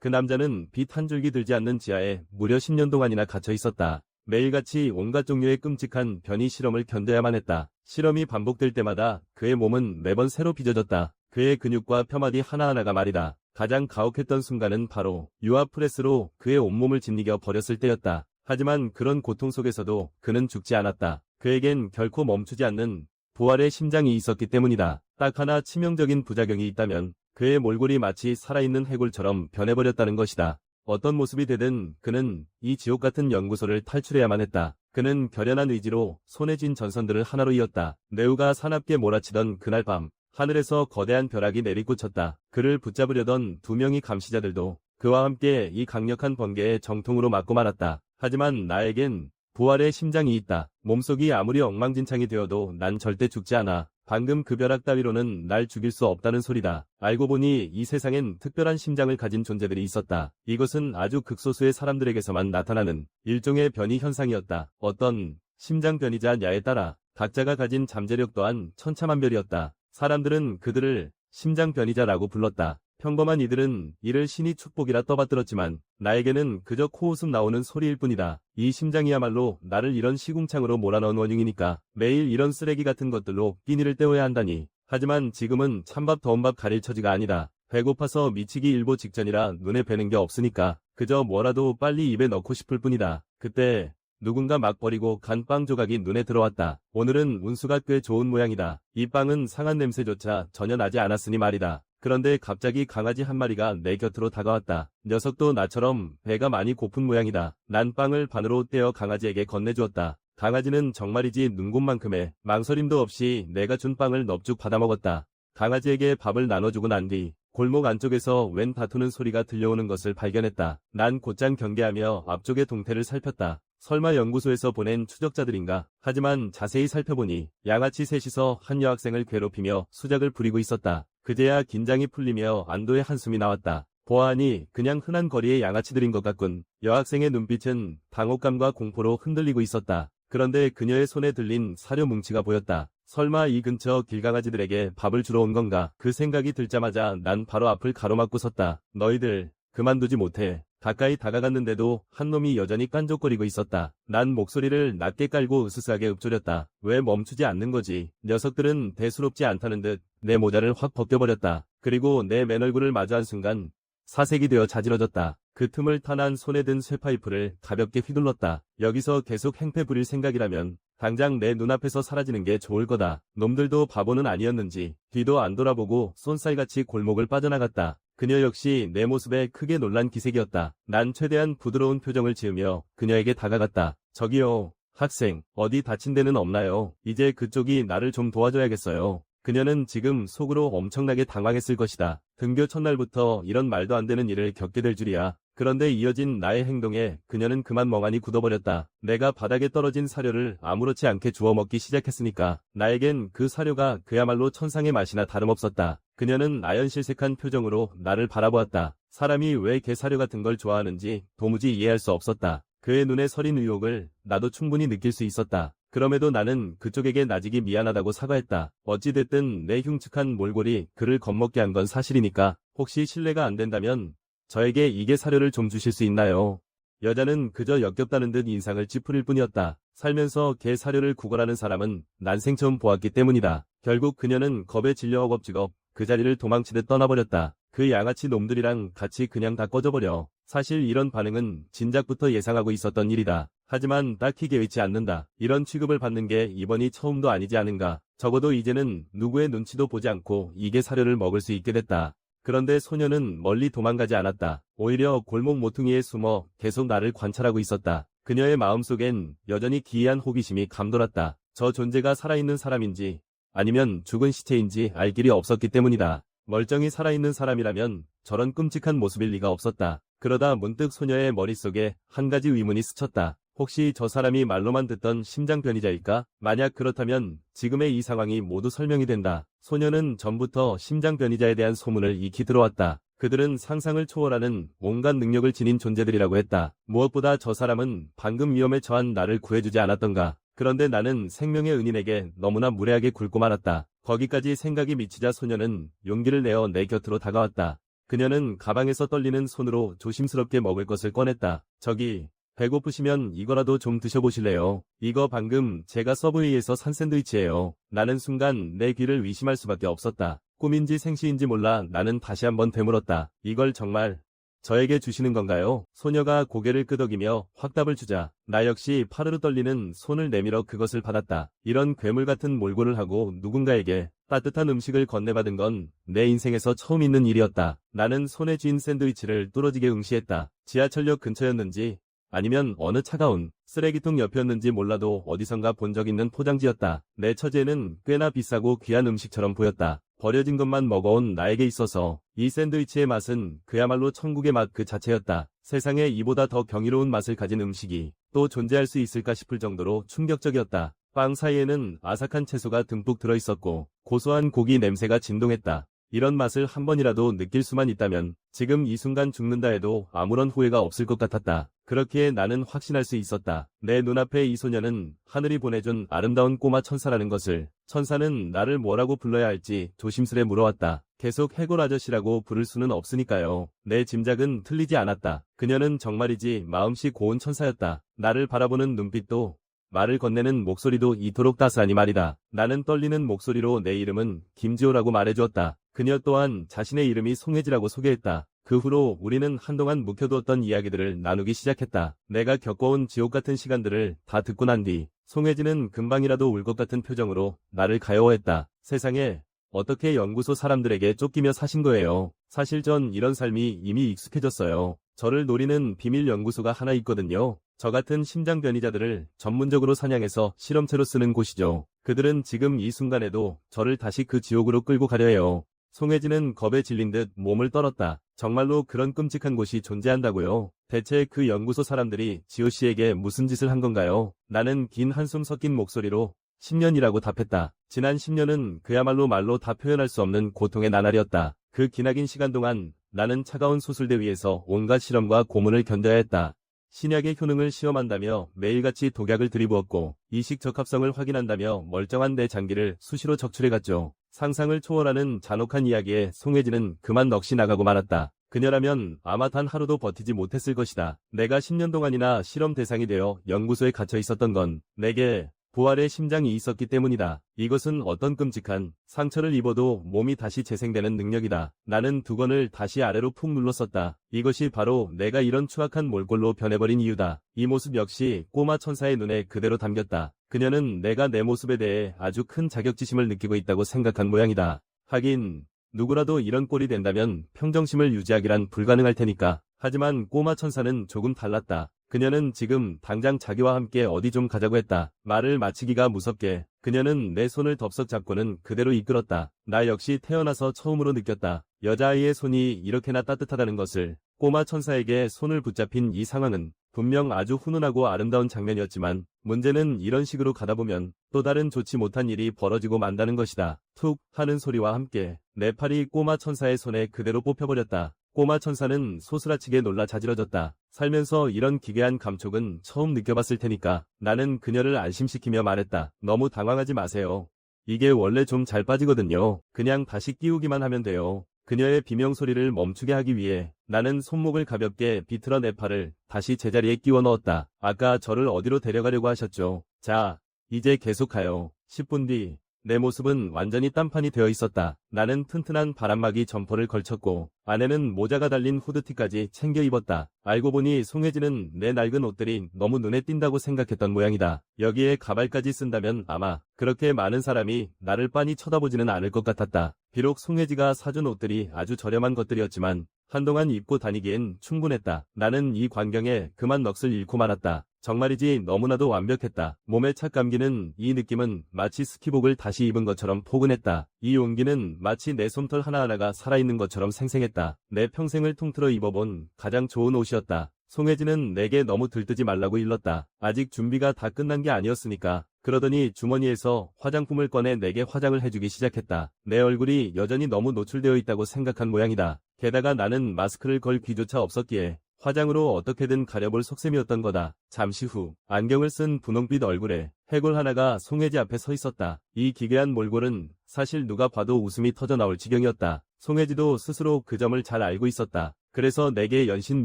그 남자는 빛 한 줄기 들지 않는 지하에 무려 10년 동안이나 갇혀 있었다. 매일같이 온갖 종류의 끔찍한 변이 실험을 견뎌야만 했다. 실험이 반복될 때마다 그의 몸은 매번 새로 빚어졌다. 그의 근육과 뼈마디 하나하나가 말이다. 가장 가혹했던 순간은 바로 유압 프레스로 그의 온몸을 짓이겨 버렸을 때였다. 하지만 그런 고통 속에서도 그는 죽지 않았다. 그에겐 결코 멈추지 않는 부활의 심장이 있었기 때문이다. 딱 하나 치명적인 부작용이 있다면 그의 몰골이 마치 살아있는 해골처럼 변해버렸다는 것이다. 어떤 모습이 되든 그는 이 지옥 같은 연구소를 탈출해야만 했다. 그는 결연한 의지로 손에 쥔 전선들을 하나로 이었다. 레우가 사납게 몰아치던 그날 밤, 하늘에서 거대한 벼락이 내리꽂혔다. 그를 붙잡으려던 2명의 감시자들도 그와 함께 이 강력한 번개에 정통으로 맞고 말았다. 하지만 나에겐 부활의 심장이 있다. 몸속이 아무리 엉망진창이 되어도 난 절대 죽지 않아. 방금 그 벼락 따위로는 날 죽일 수 없다는 소리다. 알고 보니 이 세상엔 특별한 심장을 가진 존재들이 있었다. 이것은 아주 극소수의 사람들에게서만 나타나는 일종의 변이 현상이었다. 어떤 심장 변이자냐에 따라 각자가 가진 잠재력 또한 천차만별이었다. 사람들은 그들을 심장 변이자라고 불렀다. 평범한 이들은 이를 신의 축복이라 떠받들었지만 나에게는 그저 코웃음 나오는 소리일 뿐이다. 이 심장이야말로 나를 이런 시궁창으로 몰아넣은 원흉이니까 매일 이런 쓰레기 같은 것들로 끼니를 때워야 한다니. 하지만 지금은 찬밥 더운밥 가릴 처지가 아니다. 배고파서 미치기 일보 직전이라 눈에 뵈는 게 없으니까 그저 뭐라도 빨리 입에 넣고 싶을 뿐이다. 그때 누군가 막 버리고 간 빵 조각이 눈에 들어왔다. 오늘은 운수가 꽤 좋은 모양이다. 이 빵은 상한 냄새조차 전혀 나지 않았으니 말이다. 그런데 갑자기 강아지 한 마리가 내 곁으로 다가왔다. 녀석도 나처럼 배가 많이 고픈 모양이다. 난 빵을 반으로 떼어 강아지에게 건네주었다. 강아지는 정말이지 눈곱만큼의 망설임도 없이 내가 준 빵을 넙죽 받아먹었다. 강아지에게 밥을 나눠주고 난 뒤 골목 안쪽에서 웬 다투는 소리가 들려오는 것을 발견했다. 난 곧장 경계하며 앞쪽의 동태를 살폈다. 설마 연구소에서 보낸 추적자들인가? 하지만 자세히 살펴보니 양아치 셋이서 한 여학생을 괴롭히며 수작을 부리고 있었다. 그제야 긴장이 풀리며 안도의 한숨이 나왔다. 보아하니 그냥 흔한 거리의 양아치들인 것 같군. 여학생의 눈빛은 당혹감과 공포로 흔들리고 있었다. 그런데 그녀의 손에 들린 사료 뭉치가 보였다. 설마 이 근처 길강아지들에게 밥을 주러 온 건가? 그 생각이 들자마자 난 바로 앞을 가로막고 섰다. 너희들 그만두지 못해. 가까이 다가갔는데도 한 놈이 여전히 깐족거리고 있었다. 난 목소리를 낮게 깔고 으스스하게 읊조렸다. 왜 멈추지 않는 거지? 녀석들은 대수롭지 않다는 듯 내 모자를 확 벗겨버렸다. 그리고 내 맨얼굴을 마주한 순간 사색이 되어 자지러졌다. 그 틈을 타난 손에 든 쇠파이프를 가볍게 휘둘렀다. 여기서 계속 행패 부릴 생각이라면 당장 내 눈앞에서 사라지는 게 좋을 거다. 놈들도 바보는 아니었는지 뒤도 안 돌아보고 쏜살같이 골목을 빠져나갔다. 그녀 역시 내 모습에 크게 놀란 기색이었다. 난 최대한 부드러운 표정을 지으며 그녀에게 다가갔다. 저기요, 학생, 어디 다친 데는 없나요? 이제 그쪽이 나를 좀 도와줘야겠어요. 그녀는 지금 속으로 엄청나게 당황했을 것이다. 등교 첫날부터 이런 말도 안 되는 일을 겪게 될 줄이야. 그런데 이어진 나의 행동에 그녀는 그만 멍하니 굳어버렸다. 내가 바닥에 떨어진 사료를 아무렇지 않게 주워 먹기 시작했으니까 나에겐 그 사료가 그야말로 천상의 맛이나 다름없었다. 그녀는 아연실색한 표정으로 나를 바라보았다. 사람이 왜 개사료 같은 걸 좋아하는지 도무지 이해할 수 없었다. 그의 눈에 서린 의욕을 나도 충분히 느낄 수 있었다. 그럼에도 나는 그쪽에게 나직이 미안하다고 사과했다. 어찌됐든 내 흉측한 몰골이 그를 겁먹게 한 건 사실이니까 혹시 실례가 안 된다면 저에게 이게 사료를 좀 주실 수 있나요? 여자는 그저 역겹다는 듯 인상을 찌푸릴 뿐이었다. 살면서 개 사료를 구걸하는 사람은 난생 처음 보았기 때문이다. 결국 그녀는 겁에 질려 허겁지겁 그 자리를 도망치듯 떠나버렸다. 그 양아치 놈들이랑 같이 그냥 다 꺼져버려. 사실 이런 반응은 진작부터 예상하고 있었던 일이다. 하지만 딱히 개의치 않는다. 이런 취급을 받는 게 이번이 처음도 아니지 않은가. 적어도 이제는 누구의 눈치도 보지 않고 이게 사료를 먹을 수 있게 됐다. 그런데 소녀는 멀리 도망가지 않았다. 오히려 골목 모퉁이에 숨어 계속 나를 관찰하고 있었다. 그녀의 마음속엔 여전히 기이한 호기심이 감돌았다. 저 존재가 살아있는 사람인지 아니면 죽은 시체인지 알 길이 없었기 때문이다. 멀쩡히 살아있는 사람이라면 저런 끔찍한 모습일 리가 없었다. 그러다 문득 소녀의 머릿속에 한 가지 의문이 스쳤다. 혹시 저 사람이 말로만 듣던 심장변이자일까? 만약 그렇다면 지금의 이 상황이 모두 설명이 된다. 소녀는 전부터 심장변이자에 대한 소문을 익히 들어왔다. 그들은 상상을 초월하는 온갖 능력을 지닌 존재들이라고 했다. 무엇보다 저 사람은 방금 위험에 처한 나를 구해주지 않았던가. 그런데 나는 생명의 은인에게 너무나 무례하게 굴고 말았다. 거기까지 생각이 미치자 소녀는 용기를 내어 내 곁으로 다가왔다. 그녀는 가방에서 떨리는 손으로 조심스럽게 먹을 것을 꺼냈다. 저기, 배고프시면 이거라도 좀 드셔보실래요? 이거 방금 제가 서브웨이에서 산 샌드위치예요. 나는 순간 내 귀를 의심할 수밖에 없었다. 꿈인지 생시인지 몰라 나는 다시 한번 되물었다. 이걸 정말 저에게 주시는 건가요? 소녀가 고개를 끄덕이며 확답을 주자 나 역시 파르르 떨리는 손을 내밀어 그것을 받았다. 이런 괴물 같은 몰골을 하고 누군가에게 따뜻한 음식을 건네받은 건 내 인생에서 처음 있는 일이었다. 나는 손에 쥔 샌드위치를 뚫어지게 응시했다. 지하철역 근처였는지 아니면 어느 차가운 쓰레기통 옆이었는지 몰라도 어디선가 본 적 있는 포장지였다. 내 처제는 꽤나 비싸고 귀한 음식처럼 보였다. 버려진 것만 먹어온 나에게 있어서 이 샌드위치의 맛은 그야말로 천국의 맛 그 자체였다. 세상에 이보다 더 경이로운 맛을 가진 음식이 또 존재할 수 있을까 싶을 정도로 충격적이었다. 빵 사이에는 아삭한 채소가 듬뿍 들어있었고 고소한 고기 냄새가 진동했다. 이런 맛을 한 번이라도 느낄 수만 있다면 지금 이 순간 죽는다 해도 아무런 후회가 없을 것 같았다. 그렇기에 나는 확신할 수 있었다. 내 눈앞에 이 소녀는 하늘이 보내준 아름다운 꼬마 천사라는 것을. 천사는 나를 뭐라고 불러야 할지 조심스레 물어왔다. 계속 해골 아저씨라고 부를 수는 없으니까요. 내 짐작은 틀리지 않았다. 그녀는 정말이지 마음씨 고운 천사였다. 나를 바라보는 눈빛도 말을 건네는 목소리도 이토록 따스하니 말이다. 나는 떨리는 목소리로 내 이름은 김지호라고 말해주었다. 그녀 또한 자신의 이름이 송혜지라고 소개했다. 그 후로 우리는 한동안 묵혀두었던 이야기들을 나누기 시작했다. 내가 겪어온 지옥 같은 시간들을 다 듣고 난 뒤 송혜지는 금방이라도 울 것 같은 표정으로 나를 가여워했다. 세상에 어떻게 연구소 사람들에게 쫓기며 사신 거예요. 사실 전 이런 삶이 이미 익숙해졌어요. 저를 노리는 비밀 연구소가 하나 있거든요. 저 같은 심장 변이자들을 전문적으로 사냥해서 실험체로 쓰는 곳이죠. 그들은 지금 이 순간에도 저를 다시 그 지옥으로 끌고 가려 해요. 송혜지는 겁에 질린 듯 몸을 떨었다. 정말로 그런 끔찍한 곳이 존재한다고요? 대체 그 연구소 사람들이 지호 씨에게 무슨 짓을 한 건가요? 나는 긴 한숨 섞인 목소리로 10년이라고 답했다. 지난 10년은 그야말로 말로 다 표현할 수 없는 고통의 나날이었다. 그 기나긴 시간 동안 나는 차가운 수술대 위에서 온갖 실험과 고문을 견뎌야 했다. 신약의 효능을 시험한다며 매일같이 독약을 들이부었고 이식 적합성을 확인한다며 멀쩡한 내 장기를 수시로 적출해갔죠. 상상을 초월하는 잔혹한 이야기에 송혜지는 그만 넋이 나가고 말았다. 그녀라면 아마 단 하루도 버티지 못했을 것이다. 내가 10년 동안이나 실험 대상이 되어 연구소에 갇혀 있었던 건 내게 부활의 심장이 있었기 때문이다. 이것은 어떤 끔찍한 상처를 입어도 몸이 다시 재생되는 능력이다. 나는 두건을 다시 아래로 푹 눌렀었다. 이것이 바로 내가 이런 추악한 몰골로 변해버린 이유다. 이 모습 역시 꼬마 천사의 눈에 그대로 담겼다. 그녀는 내가 내 모습에 대해 아주 큰 자격지심을 느끼고 있다고 생각한 모양이다. 하긴 누구라도 이런 꼴이 된다면 평정심을 유지하기란 불가능할 테니까. 하지만 꼬마 천사는 조금 달랐다. 그녀는 지금 당장 자기와 함께 어디 좀 가자고 했다. 말을 마치기가 무섭게 그녀는 내 손을 덥석 잡고는 그대로 이끌었다. 나 역시 태어나서 처음으로 느꼈다. 여자아이의 손이 이렇게나 따뜻하다는 것을. 꼬마 천사에게 손을 붙잡힌 이 상황은 분명 아주 훈훈하고 아름다운 장면이었지만 문제는 이런 식으로 가다보면 또 다른 좋지 못한 일이 벌어지고 만다는 것이다. 툭 하는 소리와 함께 내 팔이 꼬마 천사의 손에 그대로 뽑혀버렸다. 꼬마 천사는 소스라치게 놀라 자지러졌다. 살면서 이런 기괴한 감촉은 처음 느껴봤을 테니까. 나는 그녀를 안심시키며 말했다. 너무 당황하지 마세요. 이게 원래 좀 잘 빠지거든요. 그냥 다시 끼우기만 하면 돼요. 그녀의 비명소리를 멈추게 하기 위해 나는 손목을 가볍게 비틀어 내 팔을 다시 제자리에 끼워 넣었다. 아까 저를 어디로 데려가려고 하셨죠? 자, 이제 계속하여. 10분 뒤 내 모습은 완전히 딴판이 되어 있었다. 나는 튼튼한 바람막이 점퍼를 걸쳤고 안에는 모자가 달린 후드티까지 챙겨 입었다. 알고 보니 송혜지는 내 낡은 옷들이 너무 눈에 띈다고 생각했던 모양이다. 여기에 가발까지 쓴다면 아마 그렇게 많은 사람이 나를 빤히 쳐다보지는 않을 것 같았다. 비록 송혜지가 사준 옷들이 아주 저렴한 것들이었지만 한동안 입고 다니기엔 충분했다. 나는 이 광경에 그만 넋을 잃고 말았다. 정말이지 너무나도 완벽했다. 몸에 착 감기는 이 느낌은 마치 스키복을 다시 입은 것처럼 포근했다. 이 온기는 마치 내 솜털 하나하나가 살아있는 것처럼 생생했다. 내 평생을 통틀어 입어본 가장 좋은 옷이었다. 송혜지는 내게 너무 들뜨지 말라고 일렀다. 아직 준비가 다 끝난 게 아니었으니까. 그러더니 주머니에서 화장품을 꺼내 내게 화장을 해주기 시작했다. 내 얼굴이 여전히 너무 노출되어 있다고 생각한 모양이다. 게다가 나는 마스크를 걸 귀조차 없었기에 화장으로 어떻게든 가려볼 속셈이었던 거다. 잠시 후 안경을 쓴 분홍빛 얼굴에 해골 하나가 송혜지 앞에 서 있었다. 이 기괴한 몰골은 사실 누가 봐도 웃음이 터져 나올 지경이었다. 송혜지도 스스로 그 점을 잘 알고 있었다. 그래서 내게 연신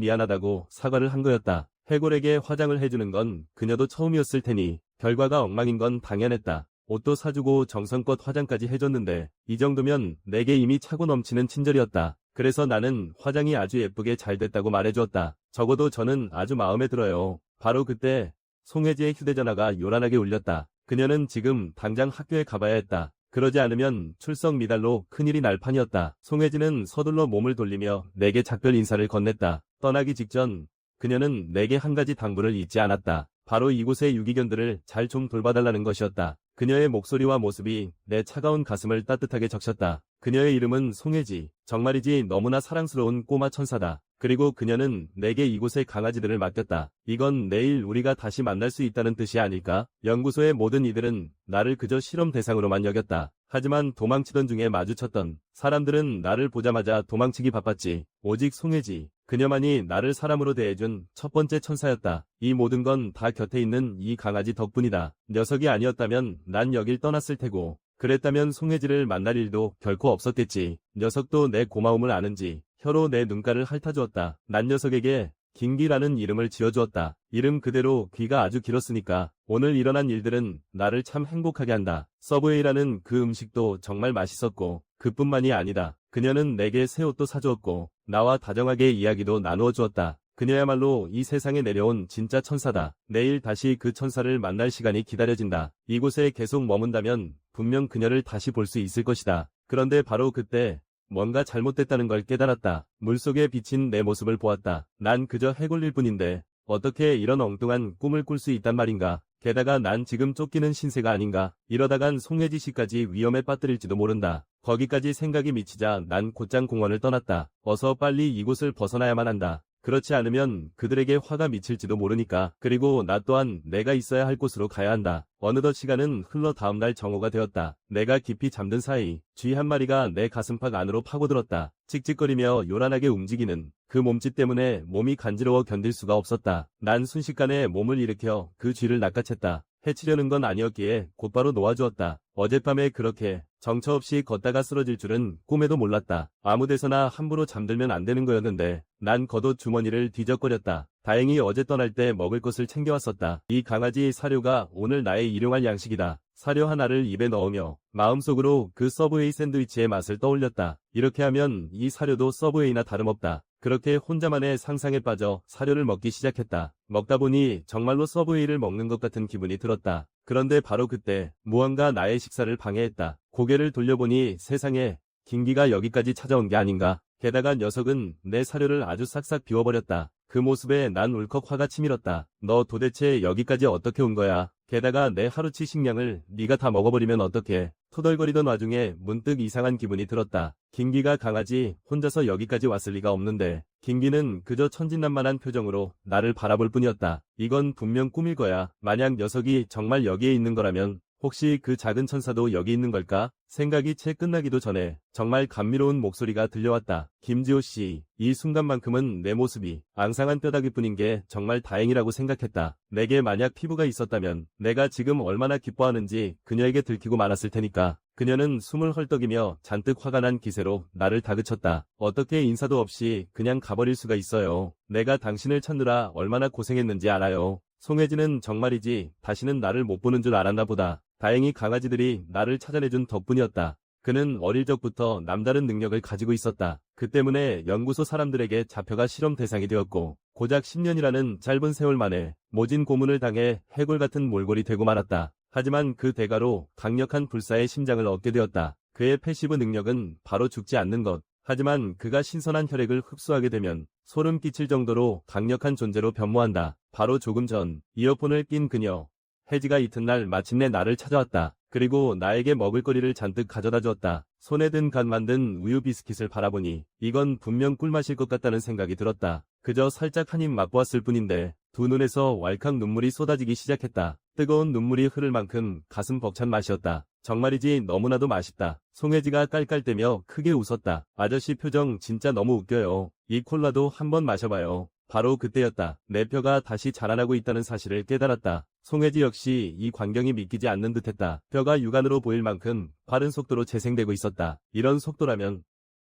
미안하다고 사과를 한 거였다. 해골에게 화장을 해주는 건 그녀도 처음이었을 테니 결과가 엉망인 건 당연했다. 옷도 사주고 정성껏 화장까지 해줬는데 이 정도면 내게 이미 차고 넘치는 친절이었다. 그래서 나는 화장이 아주 예쁘게 잘 됐다고 말해주었다. 적어도 저는 아주 마음에 들어요. 바로 그때 송혜지의 휴대전화가 요란하게 울렸다. 그녀는 지금 당장 학교에 가봐야 했다. 그러지 않으면 출석 미달로 큰일이 날 판이었다. 송혜지는 서둘러 몸을 돌리며 내게 작별 인사를 건넸다. 떠나기 직전 그녀는 내게 한 가지 당부를 잊지 않았다. 바로 이곳의 유기견들을 잘 좀 돌봐달라는 것이었다. 그녀의 목소리와 모습이 내 차가운 가슴을 따뜻하게 적셨다. 그녀의 이름은 송혜지. 정말이지 너무나 사랑스러운 꼬마 천사다. 그리고 그녀는 내게 이곳의 강아지들을 맡겼다. 이건 내일 우리가 다시 만날 수 있다는 뜻이 아닐까? 연구소의 모든 이들은 나를 그저 실험 대상으로만 여겼다. 하지만 도망치던 중에 마주쳤던 사람들은 나를 보자마자 도망치기 바빴지. 오직 송혜지. 그녀만이 나를 사람으로 대해준 첫 번째 천사였다. 이 모든 건 다 곁에 있는 이 강아지 덕분이다. 녀석이 아니었다면 난 여길 떠났을 테고 그랬다면 송혜지를 만날 일도 결코 없었겠지. 녀석도 내 고마움을 아는지 혀로 내 눈가를 핥아주었다. 난 녀석에게 김기라는 이름을 지어주었다. 이름 그대로 귀가 아주 길었으니까 오늘 일어난 일들은 나를 참 행복하게 한다. 서브웨이라는 그 음식도 정말 맛있었고 그뿐만이 아니다. 그녀는 내게 새 옷도 사주었고 나와 다정하게 이야기도 나누어 주었다. 그녀야말로 이 세상에 내려온 진짜 천사다. 내일 다시 그 천사를 만날 시간이 기다려진다. 이곳에 계속 머문다면 분명 그녀를 다시 볼 수 있을 것이다. 그런데 바로 그때 뭔가 잘못됐다는 걸 깨달았다. 물속에 비친 내 모습을 보았다. 난 그저 해골일 뿐인데 어떻게 이런 엉뚱한 꿈을 꿀 수 있단 말인가. 게다가 난 지금 쫓기는 신세가 아닌가. 이러다간 송혜지 씨까지 위험에 빠뜨릴지도 모른다. 거기까지 생각이 미치자 난 곧장 공원을 떠났다. 어서 빨리 이곳을 벗어나야만 한다. 그렇지 않으면 그들에게 화가 미칠지도 모르니까. 그리고 나 또한 내가 있어야 할 곳으로 가야 한다. 어느덧 시간은 흘러 다음날 정오가 되었다. 내가 깊이 잠든 사이 쥐 한 마리가 내 가슴팍 안으로 파고들었다. 찍찍거리며 요란하게 움직이는 그 몸짓 때문에 몸이 간지러워 견딜 수가 없었다. 난 순식간에 몸을 일으켜 그 쥐를 낚아챘다. 해치려는 건 아니었기에 곧바로 놓아주었다. 어젯밤에 그렇게 정처 없이 걷다가 쓰러질 줄은 꿈에도 몰랐다. 아무데서나 함부로 잠들면 안 되는 거였는데 난 겉옷 주머니를 뒤적거렸다. 다행히 어제 떠날 때 먹을 것을 챙겨왔었다. 이 강아지 사료가 오늘 나의 일용할 양식이다. 사료 하나를 입에 넣으며 마음속으로 그 서브웨이 샌드위치의 맛을 떠올렸다. 이렇게 하면 이 사료도 서브웨이나 다름없다. 그렇게 혼자만의 상상에 빠져 사료를 먹기 시작했다. 먹다 보니 정말로 서브웨이를 먹는 것 같은 기분이 들었다. 그런데 바로 그때 무언가 나의 식사를 방해했다. 고개를 돌려보니 세상에 김기가 여기까지 찾아온 게 아닌가. 게다가 녀석은 내 사료를 아주 싹싹 비워버렸다. 그 모습에 난 울컥 화가 치밀었다. 너 도대체 여기까지 어떻게 온 거야? 게다가 내 하루치 식량을 네가 다 먹어버리면 어떡해. 토덜거리던 와중에 문득 이상한 기분이 들었다. 김기가 강아지 혼자서 여기까지 왔을 리가 없는데 김기는 그저 천진난만한 표정으로 나를 바라볼 뿐이었다. 이건 분명 꿈일 거야. 만약 녀석이 정말 여기에 있는 거라면 혹시 그 작은 천사도 여기 있는 걸까? 생각이 채 끝나기도 전에 정말 감미로운 목소리가 들려왔다. 김지호 씨, 이 순간만큼은 내 모습이 앙상한 뼈다귀뿐인 게 정말 다행이라고 생각했다. 내게 만약 피부가 있었다면 내가 지금 얼마나 기뻐하는지 그녀에게 들키고 말았을 테니까. 그녀는 숨을 헐떡이며 잔뜩 화가 난 기세로 나를 다그쳤다. 어떻게 인사도 없이 그냥 가버릴 수가 있어요. 내가 당신을 찾느라 얼마나 고생했는지 알아요. 송혜지는 정말이지 다시는 나를 못 보는 줄 알았나 보다. 다행히 강아지들이 나를 찾아내준 덕분이었다. 그는 어릴 적부터 남다른 능력을 가지고 있었다. 그 때문에 연구소 사람들에게 잡혀가 실험 대상이 되었고 고작 10년이라는 짧은 세월 만에 모진 고문을 당해 해골 같은 몰골이 되고 말았다. 하지만 그 대가로 강력한 불사의 심장을 얻게 되었다. 그의 패시브 능력은 바로 죽지 않는 것. 하지만 그가 신선한 혈액을 흡수하게 되면 소름 끼칠 정도로 강력한 존재로 변모한다. 바로 조금 전 이어폰을 낀 그녀. 혜지가 이튿날 마침내 나를 찾아왔다. 그리고 나에게 먹을거리를 잔뜩 가져다 주었다. 손에 든 간 만든 우유 비스킷을 바라보니 이건 분명 꿀맛일 것 같다는 생각이 들었다. 그저 살짝 한 입 맛보았을 뿐인데 두 눈에서 왈칵 눈물이 쏟아지기 시작했다. 뜨거운 눈물이 흐를 만큼 가슴 벅찬 맛이었다. 정말이지 너무나도 맛있다. 송혜지가 깔깔대며 크게 웃었다. 아저씨 표정 진짜 너무 웃겨요. 이 콜라도 한번 마셔봐요. 바로 그때였다. 내 뼈가 다시 자라나고 있다는 사실을 깨달았다. 송혜지 역시 이 광경이 믿기지 않는 듯했다. 뼈가 육안으로 보일 만큼 빠른 속도로 재생되고 있었다. 이런 속도라면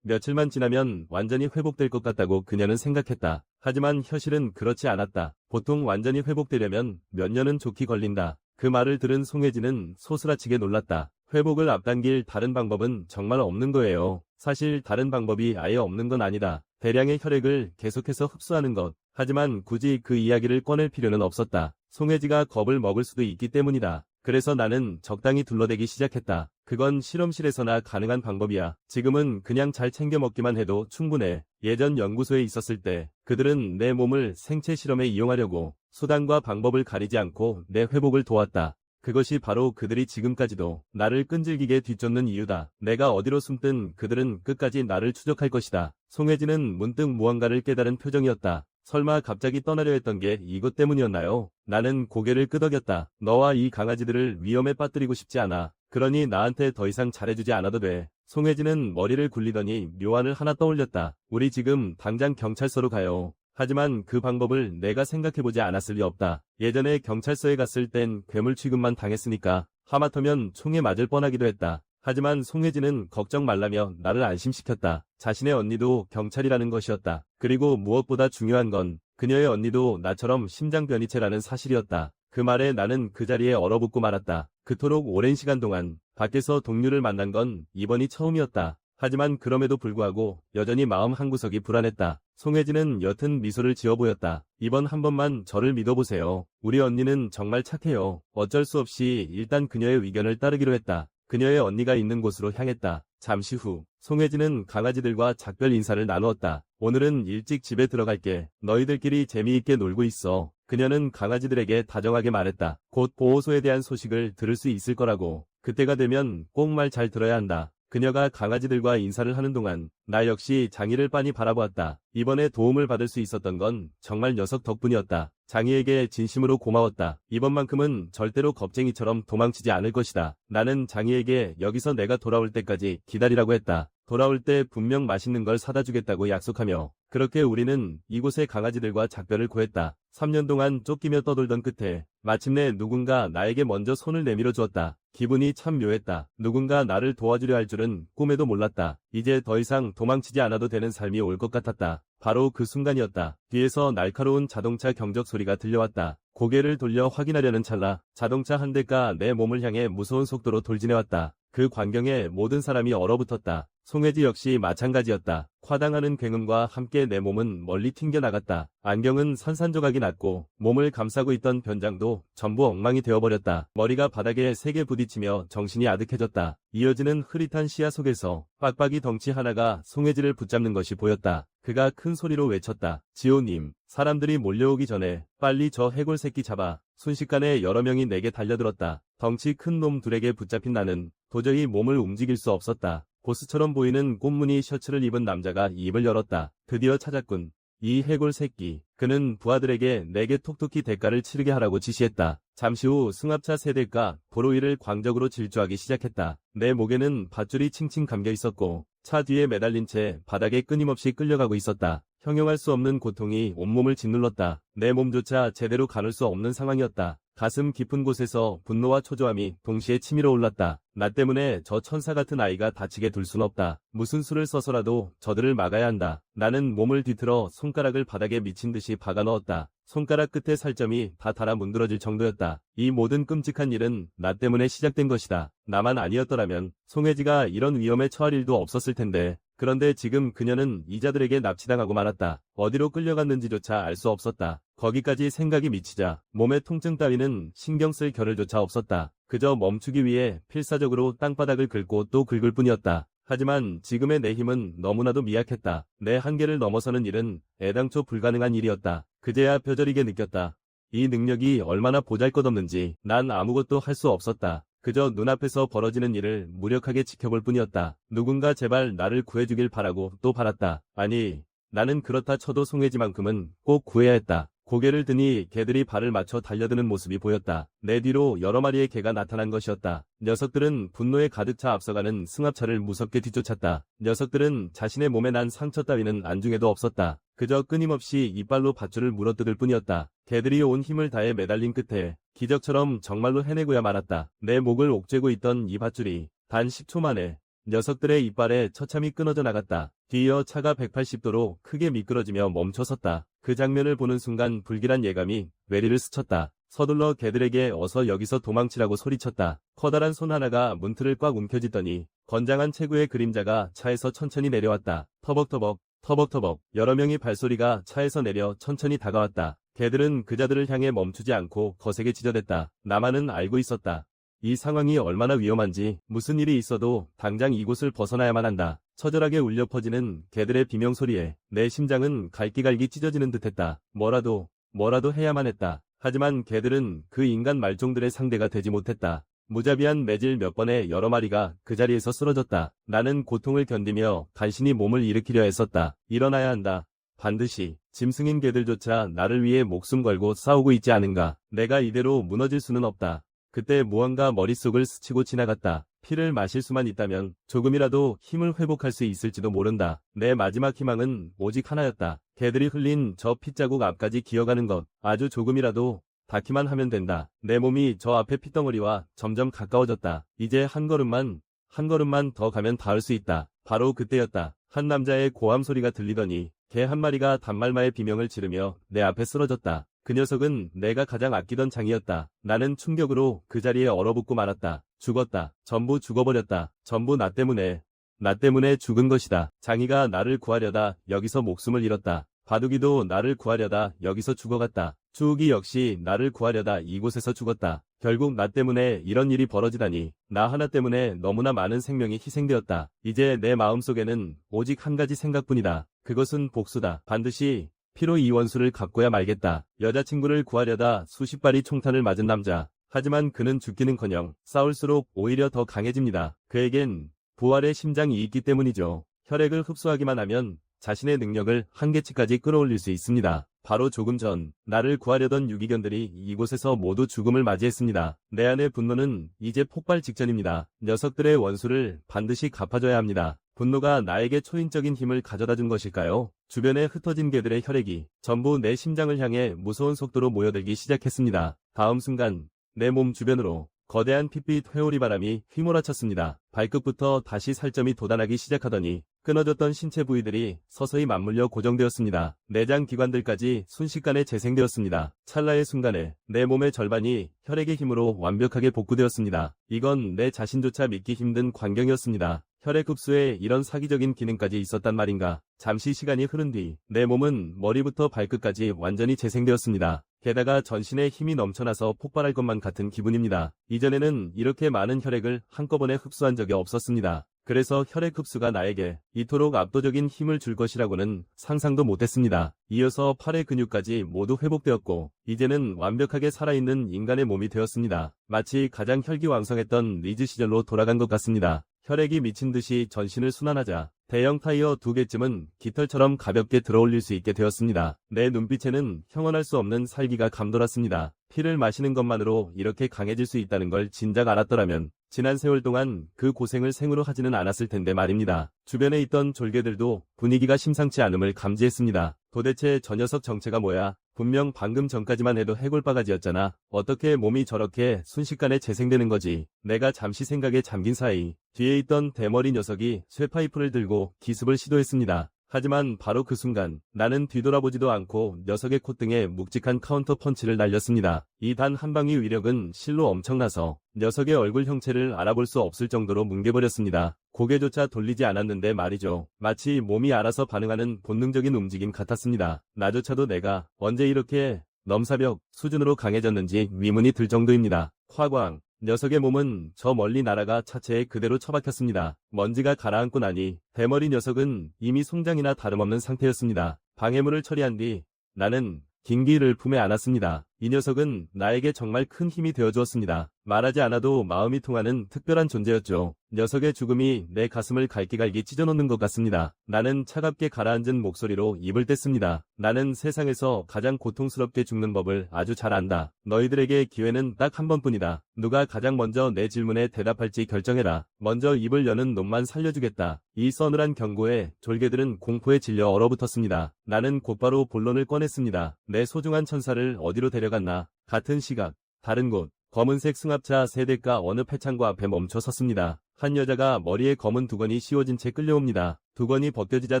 며칠만 지나면 완전히 회복될 것 같다고 그녀는 생각했다. 하지만 현실은 그렇지 않았다. 보통 완전히 회복되려면 몇 년은 좋게 걸린다. 그 말을 들은 송혜지는 소스라치게 놀랐다. 회복을 앞당길 다른 방법은 정말 없는 거예요. 사실 다른 방법이 아예 없는 건 아니다. 대량의 혈액을 계속해서 흡수하는 것. 하지만 굳이 그 이야기를 꺼낼 필요는 없었다. 송혜지가 겁을 먹을 수도 있기 때문이다. 그래서 나는 적당히 둘러대기 시작했다. 그건 실험실에서나 가능한 방법이야. 지금은 그냥 잘 챙겨 먹기만 해도 충분해. 예전 연구소에 있었을 때 그들은 내 몸을 생체 실험에 이용하려고 수단과 방법을 가리지 않고 내 회복을 도왔다. 그것이 바로 그들이 지금까지도 나를 끈질기게 뒤쫓는 이유다. 내가 어디로 숨든 그들은 끝까지 나를 추적할 것이다. 송혜지는 문득 무언가를 깨달은 표정이었다. 설마 갑자기 떠나려 했던 게 이것 때문이었나요? 나는 고개를 끄덕였다. 너와 이 강아지들을 위험에 빠뜨리고 싶지 않아. 그러니 나한테 더 이상 잘해주지 않아도 돼. 송혜지는 머리를 굴리더니 묘안을 하나 떠올렸다. 우리 지금 당장 경찰서로 가요. 하지만 그 방법을 내가 생각해보지 않았을 리 없다. 예전에 경찰서에 갔을 땐 괴물 취급만 당했으니까 하마터면 총에 맞을 뻔하기도 했다. 하지만 송혜지는 걱정 말라며 나를 안심시켰다. 자신의 언니도 경찰이라는 것이었다. 그리고 무엇보다 중요한 건 그녀의 언니도 나처럼 심장변이체라는 사실이었다. 그 말에 나는 그 자리에 얼어붙고 말았다. 그토록 오랜 시간 동안 밖에서 동료를 만난 건 이번이 처음이었다. 하지만 그럼에도 불구하고 여전히 마음 한구석이 불안했다. 송혜지는 옅은 미소를 지어 보였다. 이번 한 번만 저를 믿어보세요. 우리 언니는 정말 착해요. 어쩔 수 없이 일단 그녀의 의견을 따르기로 했다. 그녀의 언니가 있는 곳으로 향했다. 잠시 후 송혜지는 강아지들과 작별 인사를 나누었다. 오늘은 일찍 집에 들어갈게. 너희들끼리 재미있게 놀고 있어. 그녀는 강아지들에게 다정하게 말했다. 곧 보호소에 대한 소식을 들을 수 있을 거라고. 그때가 되면 꼭 말 잘 들어야 한다. 그녀가 강아지들과 인사를 하는 동안 나 역시 장희를 빤히 바라보았다. 이번에 도움을 받을 수 있었던 건 정말 녀석 덕분이었다. 장희에게 진심으로 고마웠다. 이번만큼은 절대로 겁쟁이처럼 도망치지 않을 것이다. 나는 장희에게 여기서 내가 돌아올 때까지 기다리라고 했다. 돌아올 때 분명 맛있는 걸 사다 주겠다고 약속하며 그렇게 우리는 이곳의 강아지들과 작별을 고했다. 3년 동안 쫓기며 떠돌던 끝에 마침내 누군가 나에게 먼저 손을 내밀어 주었다. 기분이 참 묘했다. 누군가 나를 도와주려 할 줄은 꿈에도 몰랐다. 이제 더 이상 도망치지 않아도 되는 삶이 올 것 같았다. 바로 그 순간이었다. 뒤에서 날카로운 자동차 경적 소리가 들려왔다. 고개를 돌려 확인하려는 찰나 자동차 한 대가 내 몸을 향해 무서운 속도로 돌진해왔다. 그 광경에 모든 사람이 얼어붙었다. 송혜지 역시 마찬가지였다. 화당하는 굉음과 함께 내 몸은 멀리 튕겨나갔다. 안경은 산산조각이 났고 몸을 감싸고 있던 변장도 전부 엉망이 되어버렸다. 머리가 바닥에 세게 부딪히며 정신이 아득해졌다. 이어지는 흐릿한 시야 속에서 빡빡이 덩치 하나가 송혜지를 붙잡는 것이 보였다. 그가 큰 소리로 외쳤다. 지호님, 사람들이 몰려오기 전에 빨리 저 해골 새끼 잡아. 순식간에 여러 명이 내게 달려들었다. 덩치 큰 놈 둘에게 붙잡힌 나는 도저히 몸을 움직일 수 없었다. 보스처럼 보이는 꽃무늬 셔츠를 입은 남자가 입을 열었다. 드디어 찾았군. 이 해골 새끼. 그는 부하들에게 내게 톡톡히 대가를 치르게 하라고 지시했다. 잠시 후 승합차 세 대가 도로 위를 광적으로 질주하기 시작했다. 내 목에는 밧줄이 칭칭 감겨 있었고 차 뒤에 매달린 채 바닥에 끊임없이 끌려가고 있었다. 형용할 수 없는 고통이 온몸을 짓눌렀다. 내 몸조차 제대로 가눌 수 없는 상황이었다. 가슴 깊은 곳에서 분노와 초조함이 동시에 치밀어 올랐다. 나 때문에 저 천사 같은 아이가 다치게 둘 순 없다. 무슨 수를 써서라도 저들을 막아야 한다. 나는 몸을 뒤틀어 손가락을 바닥에 미친 듯이 박아 넣었다. 손가락 끝에 살점이 다 닳아 문드러질 정도였다. 이 모든 끔찍한 일은 나 때문에 시작된 것이다. 나만 아니었더라면 송혜지가 이런 위험에 처할 일도 없었을 텐데. 그런데 지금 그녀는 이자들에게 납치당하고 말았다. 어디로 끌려갔는지조차 알 수 없었다. 거기까지 생각이 미치자 몸의 통증 따위는 신경 쓸 겨를조차 없었다. 그저 멈추기 위해 필사적으로 땅바닥을 긁고 또 긁을 뿐이었다. 하지만 지금의 내 힘은 너무나도 미약했다. 내 한계를 넘어서는 일은 애당초 불가능한 일이었다. 그제야 뼈저리게 느꼈다. 이 능력이 얼마나 보잘것없는지. 난 아무것도 할 수 없었다. 그저 눈앞에서 벌어지는 일을 무력하게 지켜볼 뿐이었다. 누군가 제발 나를 구해주길 바라고 또 바랐다. 아니, 나는 그렇다 쳐도 송혜지만큼은 꼭 구해야 했다. 고개를 드니 개들이 발을 맞춰 달려드는 모습이 보였다. 내 뒤로 여러 마리의 개가 나타난 것이었다. 녀석들은 분노에 가득 차 앞서가는 승합차를 무섭게 뒤쫓았다. 녀석들은 자신의 몸에 난 상처 따위는 안중에도 없었다. 그저 끊임없이 이빨로 밧줄을 물어뜯을 뿐이었다. 개들이 온 힘을 다해 매달린 끝에 기적처럼 정말로 해내고야 말았다. 내 목을 옥죄고 있던 이 밧줄이 단 10초 만에 녀석들의 이빨에 처참히 끊어져 나갔다. 뒤이어 차가 180도로 크게 미끄러지며 멈춰섰다. 그 장면을 보는 순간 불길한 예감이 뇌리를 스쳤다. 서둘러 개들에게 어서 여기서 도망치라고 소리쳤다. 커다란 손 하나가 문틀을 꽉 움켜쥐더니 건장한 체구의 그림자가 차에서 천천히 내려왔다. 터벅터벅, 터벅터벅 여러 명의 발소리가 차에서 내려 천천히 다가왔다. 개들은 그자들을 향해 멈추지 않고 거세게 짖어댔다. 나만은 알고 있었다. 이 상황이 얼마나 위험한지, 무슨 일이 있어도 당장 이곳을 벗어나야만 한다. 처절하게 울려 퍼지는 개들의 비명소리에 내 심장은 갈기갈기 찢어지는 듯했다. 뭐라도 해야만 했다. 하지만 개들은 그 인간 말종들의 상대가 되지 못했다. 무자비한 매질 몇 번에 여러 마리가 그 자리에서 쓰러졌다. 나는 고통을 견디며 간신히 몸을 일으키려 했었다. 일어나야 한다. 반드시. 짐승인 개들조차 나를 위해 목숨 걸고 싸우고 있지 않은가. 내가 이대로 무너질 수는 없다. 그때 무언가 머릿속을 스치고 지나갔다. 피를 마실 수만 있다면 조금이라도 힘을 회복할 수 있을지도 모른다. 내 마지막 희망은 오직 하나였다. 개들이 흘린 저 핏자국 앞까지 기어가는 것. 아주 조금이라도 닿기만 하면 된다. 내 몸이 저 앞에 핏덩어리와 점점 가까워졌다. 이제 한 걸음만 더 가면 닿을 수 있다. 바로 그때였다. 한 남자의 고함 소리가 들리더니 개 한 마리가 단말마의 비명을 지르며 내 앞에 쓰러졌다. 그 녀석은 내가 가장 아끼던 장이었다. 나는 충격으로 그 자리에 얼어붙고 말았다. 죽었다. 전부 죽어버렸다. 전부 나 때문에 죽은 것이다. 장이가 나를 구하려다 여기서 목숨을 잃었다. 바둑이도 나를 구하려다 여기서 죽어갔다. 추욱이 역시 나를 구하려다 이곳에서 죽었다. 결국 나 때문에 이런 일이 벌어지다니. 나 하나 때문에 너무나 많은 생명이 희생되었다. 이제 내 마음속에는 오직 한 가지 생각뿐이다. 그것은 복수다. 반드시 피로 이 원수를 갚고야 말겠다. 여자친구를 구하려다 수십 발이 총탄을 맞은 남자. 하지만 그는 죽기는커녕 싸울수록 오히려 더 강해집니다. 그에겐 부활의 심장이 있기 때문이죠. 혈액을 흡수하기만 하면 자신의 능력을 한계치까지 끌어올릴 수 있습니다. 바로 조금 전 나를 구하려던 유기견들이 이곳에서 모두 죽음을 맞이했습니다. 내 안의 분노는 이제 폭발 직전입니다. 녀석들의 원수를 반드시 갚아줘야 합니다. 분노가 나에게 초인적인 힘을 가져다 준 것일까요? 주변에 흩어진 개들의 혈액이 전부 내 심장을 향해 무서운 속도로 모여들기 시작했습니다. 다음 순간 내 몸 주변으로 거대한 핏빛 회오리 바람이 휘몰아쳤습니다. 발끝부터 다시 살점이 돋아나기 시작하더니 끊어졌던 신체 부위들이 서서히 맞물려 고정되었습니다. 내장 기관들까지 순식간에 재생되었습니다. 찰나의 순간에 내 몸의 절반이 혈액의 힘으로 완벽하게 복구되었습니다. 이건 내 자신조차 믿기 힘든 광경이었습니다. 혈액 흡수에 이런 사기적인 기능까지 있었단 말인가. 잠시 시간이 흐른 뒤 내 몸은 머리부터 발끝까지 완전히 재생되었습니다. 게다가 전신에 힘이 넘쳐나서 폭발할 것만 같은 기분입니다. 이전에는 이렇게 많은 혈액을 한꺼번에 흡수한 적이 없었습니다. 그래서 혈액 흡수가 나에게 이토록 압도적인 힘을 줄 것이라고는 상상도 못했습니다. 이어서 팔의 근육까지 모두 회복되었고 이제는 완벽하게 살아있는 인간의 몸이 되었습니다. 마치 가장 혈기왕성했던 리즈 시절로 돌아간 것 같습니다. 혈액이 미친 듯이 전신을 순환하자 대형 타이어 2개쯤은 깃털처럼 가볍게 들어올릴 수 있게 되었습니다. 내 눈빛에는 형언할 수 없는 살기가 감돌았습니다. 피를 마시는 것만으로 이렇게 강해질 수 있다는 걸 진작 알았더라면 지난 세월 동안 그 고생을 생으로 하지는 않았을 텐데 말입니다. 주변에 있던 졸개들도 분위기가 심상치 않음을 감지했습니다. 도대체 저 녀석 정체가 뭐야? 분명 방금 전까지만 해도 해골바가지였잖아. 어떻게 몸이 저렇게 순식간에 재생되는 거지? 내가 잠시 생각에 잠긴 사이 뒤에 있던 대머리 녀석이 쇠파이프를 들고 기습을 시도했습니다. 하지만 바로 그 순간 나는 뒤돌아보지도 않고 녀석의 콧등에 묵직한 카운터 펀치를 날렸습니다. 이 단 한 방의 위력은 실로 엄청나서 녀석의 얼굴 형체를 알아볼 수 없을 정도로 뭉개버렸습니다. 고개조차 돌리지 않았는데 말이죠. 마치 몸이 알아서 반응하는 본능적인 움직임 같았습니다. 나조차도 내가 언제 이렇게 넘사벽 수준으로 강해졌는지 의문이 들 정도입니다. 화광. 녀석의 몸은 저 멀리 날아가 차체에 그대로 처박혔습니다. 먼지가 가라앉고 나니 대머리 녀석은 이미 송장이나 다름없는 상태였습니다. 방해물을 처리한 뒤 나는 긴기를 품에 안았습니다. 이 녀석은 나에게 정말 큰 힘이 되어주었습니다. 말하지 않아도 마음이 통하는 특별한 존재였죠. 녀석의 죽음이 내 가슴을 갈기갈기 찢어놓는 것 같습니다. 나는 차갑게 가라앉은 목소리로 입을 뗐습니다. 나는 세상에서 가장 고통스럽게 죽는 법을 아주 잘 안다. 너희들에게 기회는 딱 한 번뿐이다. 누가 가장 먼저 내 질문에 대답할지 결정해라. 먼저 입을 여는 놈만 살려주겠다. 이 서늘한 경고에 졸개들은 공포에 질려 얼어붙었습니다. 나는 곧바로 본론을 꺼냈습니다. 내 소중한 천사를 어디로 데려갔나? 같은 시각, 다른 곳. 검은색 승합차 세 대가 어느 폐창고 앞에 멈춰 섰습니다. 한 여자가 머리에 검은 두건이 씌워진 채 끌려옵니다. 두건이 벗겨지자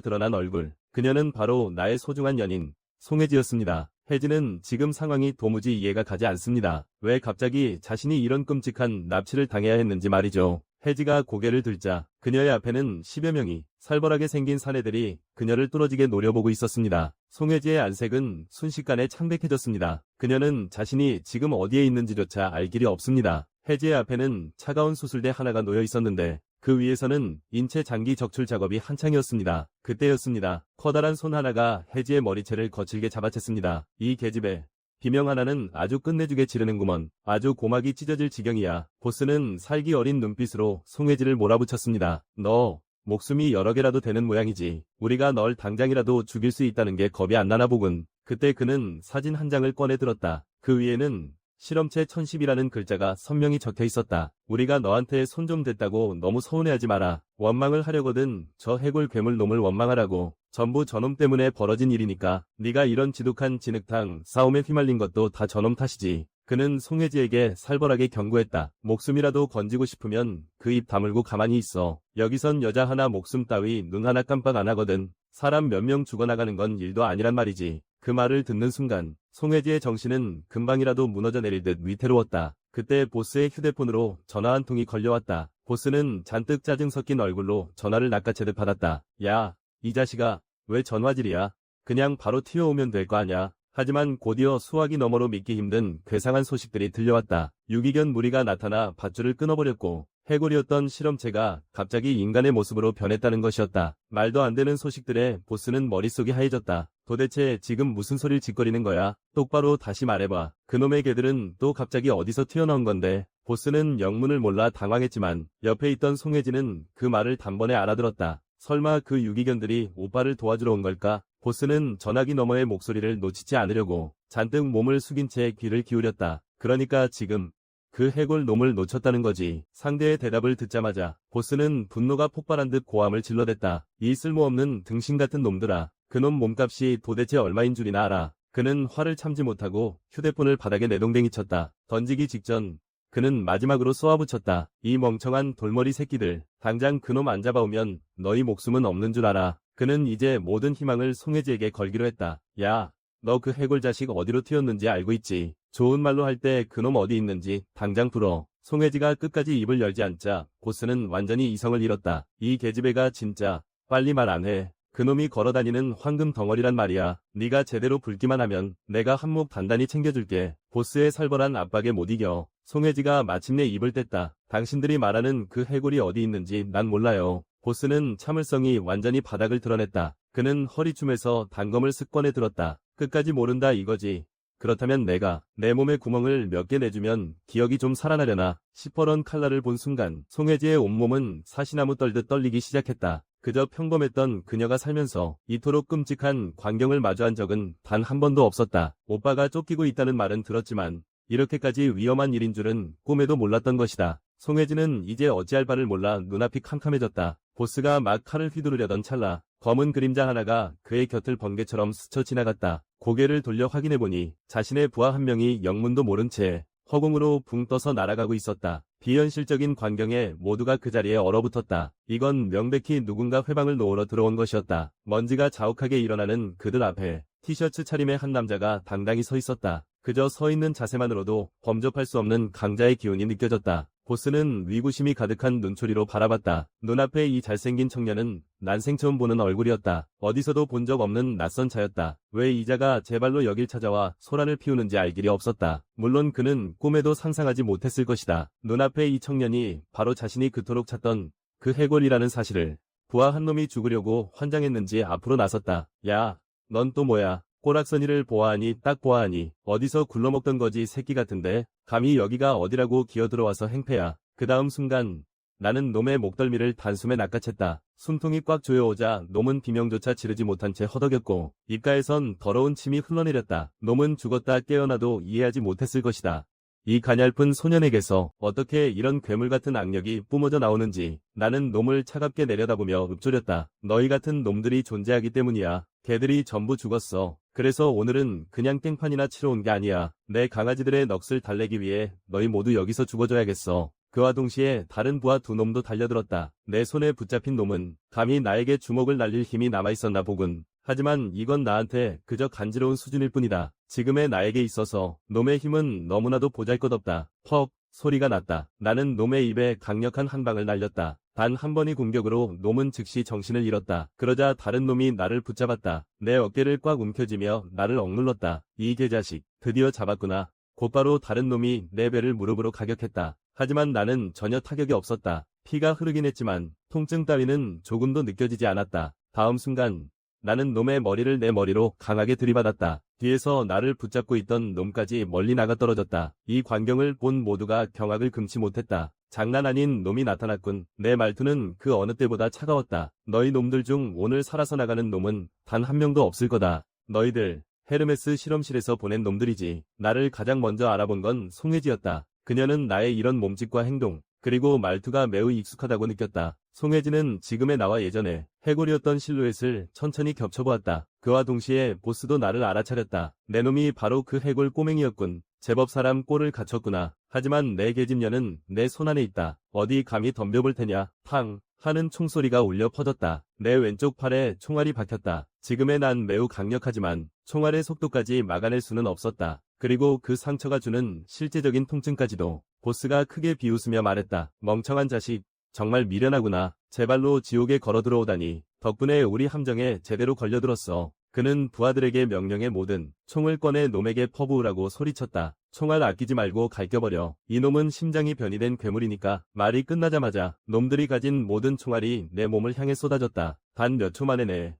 드러난 얼굴. 그녀는 바로 나의 소중한 연인, 송혜지였습니다. 혜지는 지금 상황이 도무지 이해가 가지 않습니다. 왜 갑자기 자신이 이런 끔찍한 납치를 당해야 했는지 말이죠. 혜지가 고개를 들자 그녀의 앞에는 10여 명이 살벌하게 생긴 사내들이 그녀를 뚫어지게 노려보고 있었습니다. 송혜지의 안색은 순식간에 창백해졌습니다. 그녀는 자신이 지금 어디에 있는지조차 알 길이 없습니다. 혜지의 앞에는 차가운 수술대 하나가 놓여 있었는데 그 위에서는 인체 장기 적출 작업이 한창이었습니다. 그때였습니다. 커다란 손 하나가 혜지의 머리채를 거칠게 잡아챘습니다. 이 계집애. 비명 하나는 아주 끝내주게 지르는구먼. 아주 고막이 찢어질 지경이야. 보스는 살기 어린 눈빛으로 송혜지를 몰아붙였습니다. 너 목숨이 여러 개라도 되는 모양이지. 우리가 널 당장이라도 죽일 수 있다는 게 겁이 안 나나 보군. 그때 그는 사진 한 장을 꺼내 들었다. 그 위에는 실험체 1010이라는 글자가 선명히 적혀 있었다. 우리가 너한테 손 좀 댔다고 너무 서운해하지 마라. 원망을 하려거든 저 해골 괴물 놈을 원망하라고. 전부 저놈 때문에 벌어진 일이니까. 네가 이런 지독한 진흙탕 싸움에 휘말린 것도 다 저놈 탓이지. 그는 송혜지에게 살벌하게 경고했다. 목숨이라도 건지고 싶으면 그 입 다물고 가만히 있어. 여기선 여자 하나 목숨 따위 눈 하나 깜빡 안 하거든. 사람 몇 명 죽어나가는 건 일도 아니란 말이지. 그 말을 듣는 순간 송혜지의 정신은 금방이라도 무너져 내릴 듯 위태로웠다. 그때 보스의 휴대폰으로 전화 한 통이 걸려왔다. 보스는 잔뜩 짜증 섞인 얼굴로 전화를 낚아채듯 받았다. 야, 이 자식아, 왜 전화질이야? 그냥 바로 튀어오면 될 거 아냐? 하지만 곧이어 수화기 너머로 믿기 힘든 괴상한 소식들이 들려왔다. 유기견 무리가 나타나 밧줄을 끊어버렸고 해골이었던 실험체가 갑자기 인간의 모습으로 변했다는 것이었다. 말도 안 되는 소식들에 보스는 머릿속이 하얘졌다. 도대체 지금 무슨 소리를 짓거리는 거야? 똑바로 다시 말해봐. 그놈의 개들은 또 갑자기 어디서 튀어나온 건데? 보스는 영문을 몰라 당황했지만 옆에 있던 송혜지는 그 말을 단번에 알아들었다. 설마 그 유기견들이 오빠를 도와주러 온 걸까? 보스는 전화기 너머의 목소리를 놓치지 않으려고 잔뜩 몸을 숙인 채 귀를 기울였다. 그러니까 지금 그 해골 놈을 놓쳤다는 거지. 상대의 대답을 듣자마자 보스는 분노가 폭발한 듯 고함을 질러댔다. 이 쓸모없는 등신 같은 놈들아. 그놈 몸값이 도대체 얼마인 줄이나 알아. 그는 화를 참지 못하고 휴대폰을 바닥에 내동댕이 쳤다. 던지기 직전 그는 마지막으로 쏘아붙였다. 이 멍청한 돌머리 새끼들. 당장 그놈 안 잡아오면 너희 목숨은 없는 줄 알아. 그는 이제 모든 희망을 송혜지에게 걸기로 했다. 야, 너 그 해골 자식 어디로 튀었는지 알고 있지? 좋은 말로 할 때 그놈 어디 있는지 당장 풀어. 송혜지가 끝까지 입을 열지 않자 보스는 완전히 이성을 잃었다. 이 계집애가 진짜 빨리 말 안 해. 그놈이 걸어다니는 황금 덩어리란 말이야. 네가 제대로 붉기만 하면 내가 한몫 단단히 챙겨줄게. 보스의 살벌한 압박에 못 이겨 송혜지가 마침내 입을 뗐다. 당신들이 말하는 그 해골이 어디 있는지 난 몰라요. 보스는 참을성이 완전히 바닥을 드러냈다. 그는 허리춤에서 단검을 쓱 꺼내 들었다. 끝까지 모른다 이거지. 그렇다면 내가 내 몸에 구멍을 몇 개 내주면 기억이 좀 살아나려나. 시퍼런 칼날을 본 순간 송혜지의 온몸은 사시나무 떨듯 떨리기 시작했다. 그저 평범했던 그녀가 살면서 이토록 끔찍한 광경을 마주한 적은 단 한 번도 없었다. 오빠가 쫓기고 있다는 말은 들었지만 이렇게까지 위험한 일인 줄은 꿈에도 몰랐던 것이다. 송혜지는 이제 어찌할 바를 몰라 눈앞이 캄캄해졌다. 보스가 막 칼을 휘두르려던 찰나 검은 그림자 하나가 그의 곁을 번개처럼 스쳐 지나갔다. 고개를 돌려 확인해보니 자신의 부하 한 명이 영문도 모른 채 허공으로 붕 떠서 날아가고 있었다. 비현실적인 광경에 모두가 그 자리에 얼어붙었다. 이건 명백히 누군가 회방을 놓으러 들어온 것이었다. 먼지가 자욱하게 일어나는 그들 앞에 티셔츠 차림의 한 남자가 당당히 서 있었다. 그저 서 있는 자세만으로도 범접할 수 없는 강자의 기운이 느껴졌다. 보스는 위구심이 가득한 눈초리로 바라봤다. 눈앞에 이 잘생긴 청년은 난생 처음 보는 얼굴이었다. 어디서도 본 적 없는 낯선 자였다. 왜 이자가 제 발로 여길 찾아와 소란을 피우는지 알 길이 없었다. 물론 그는 꿈에도 상상하지 못했을 것이다. 눈앞에 이 청년이 바로 자신이 그토록 찾던 그 해골이라는 사실을. 부하 한 놈이 죽으려고 환장했는지 앞으로 나섰다. 야, 넌 또 뭐야? 꼬락서니를 보아하니 딱 보아하니 어디서 굴러먹던 거지 새끼 같은데 감히 여기가 어디라고 기어들어와서 행패야. 그 다음 순간 나는 놈의 목덜미를 단숨에 낚아챘다. 숨통이 꽉 조여오자 놈은 비명조차 지르지 못한 채 허덕였고 입가에선 더러운 침이 흘러내렸다. 놈은 죽었다 깨어나도 이해하지 못했을 것이다. 이 가냘픈 소년에게서 어떻게 이런 괴물 같은 악력이 뿜어져 나오는지 나는 놈을 차갑게 내려다보며 읊조렸다. 너희 같은 놈들이 존재하기 때문이야. 걔들이 전부 죽었어. 그래서 오늘은 그냥 땡판이나 치러 온 게 아니야. 내 강아지들의 넋을 달래기 위해 너희 모두 여기서 죽어줘야겠어. 그와 동시에 다른 부하 두 놈도 달려들었다. 내 손에 붙잡힌 놈은 감히 나에게 주먹을 날릴 힘이 남아있었나 보군. 하지만 이건 나한테 그저 간지러운 수준일 뿐이다. 지금의 나에게 있어서 놈의 힘은 너무나도 보잘것없다. 퍽 소리가 났다. 나는 놈의 입에 강력한 한 방을 날렸다. 단 한 번의 공격으로 놈은 즉시 정신을 잃었다. 그러자 다른 놈이 나를 붙잡았다. 내 어깨를 꽉 움켜쥐며 나를 억눌렀다. 이 개자식, 드디어 잡았구나. 곧바로 다른 놈이 내 배를 무릎으로 가격했다. 하지만 나는 전혀 타격이 없었다. 피가 흐르긴 했지만 통증 따위는 조금도 느껴지지 않았다. 다음 순간 나는 놈의 머리를 내 머리로 강하게 들이받았다. 뒤에서 나를 붙잡고 있던 놈까지 멀리 나가 떨어졌다. 이 광경을 본 모두가 경악을 금치 못했다. 장난 아닌 놈이 나타났군. 내 말투는 그 어느 때보다 차가웠다. 너희 놈들 중 오늘 살아서 나가는 놈은 단 한 명도 없을 거다. 너희들 헤르메스 실험실에서 보낸 놈들이지. 나를 가장 먼저 알아본 건 송혜지였다. 그녀는 나의 이런 몸짓과 행동, 그리고 말투가 매우 익숙하다고 느꼈다. 송혜지는 지금의 나와 예전에 해골이었던 실루엣을 천천히 겹쳐보았다. 그와 동시에 보스도 나를 알아차렸다. 내 놈이 바로 그 해골 꼬맹이였군. 제법 사람 꼴을 갖췄구나. 하지만 내 계집녀는 내 손안에 있다. 어디 감히 덤벼볼 테냐. 팡 하는 총소리가 울려 퍼졌다. 내 왼쪽 팔에 총알이 박혔다. 지금의 난 매우 강력하지만 총알의 속도까지 막아낼 수는 없었다. 그리고 그 상처가 주는 실제적인 통증까지도. 보스가 크게 비웃으며 말했다. 멍청한 자식, 정말 미련하구나. 제 발로 지옥에 걸어 들어오다니. 덕분에 우리 함정에 제대로 걸려들었어. 그는 부하들에게 명령해 모든 총을 꺼내 놈에게 퍼부으라고 소리쳤다. 총알 아끼지 말고 갈겨버려. 이놈은 심장이 변이된 괴물이니까. 말이 끝나자마자 놈들이 가진 모든 총알이 내 몸을 향해 쏟아졌다. 단 몇 초 만에 내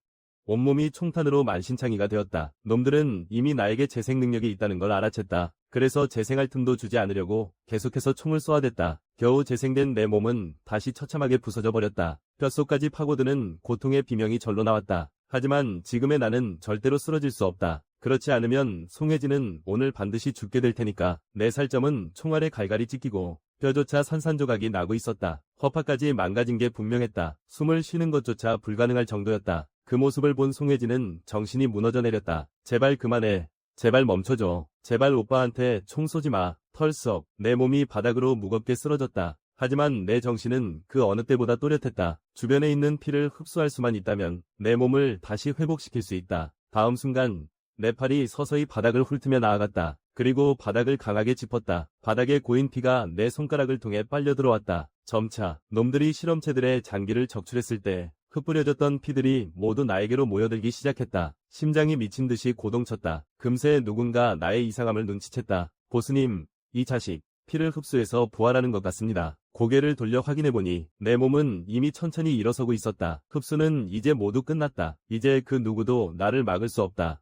온몸이 총탄으로 만신창이가 되었다. 놈들은 이미 나에게 재생 능력이 있다는 걸 알아챘다. 그래서 재생할 틈도 주지 않으려고 계속해서 총을 쏘아댔다. 겨우 재생된 내 몸은 다시 처참하게 부서져 버렸다. 뼛속까지 파고드는 고통의 비명이 절로 나왔다. 하지만 지금의 나는 절대로 쓰러질 수 없다. 그렇지 않으면 송혜지는 오늘 반드시 죽게 될 테니까. 내 살점은 총알에 갈갈이 찢기고 뼈조차 산산조각이 나고 있었다. 허파까지 망가진 게 분명했다. 숨을 쉬는 것조차 불가능할 정도였다. 그 모습을 본 송혜지는 정신이 무너져 내렸다. 제발 그만해. 제발 멈춰줘. 제발 오빠한테 총 쏘지 마. 털썩 내 몸이 바닥으로 무겁게 쓰러졌다. 하지만 내 정신은 그 어느 때보다 또렷했다. 주변에 있는 피를 흡수할 수만 있다면 내 몸을 다시 회복시킬 수 있다. 다음 순간 내 팔이 서서히 바닥을 훑으며 나아갔다. 그리고 바닥을 강하게 짚었다. 바닥에 고인 피가 내 손가락을 통해 빨려 들어왔다. 점차 놈들이 실험체들의 장기를 적출했을 때 흩뿌려졌던 피들이 모두 나에게로 모여들기 시작했다. 심장이 미친 듯이 고동쳤다. 금세 누군가 나의 이상함을 눈치챘다. 보스님, 이 자식, 피를 흡수해서 부활하는 것 같습니다. 고개를 돌려 확인해보니 내 몸은 이미 천천히 일어서고 있었다. 흡수는 이제 모두 끝났다. 이제 그 누구도 나를 막을 수 없다.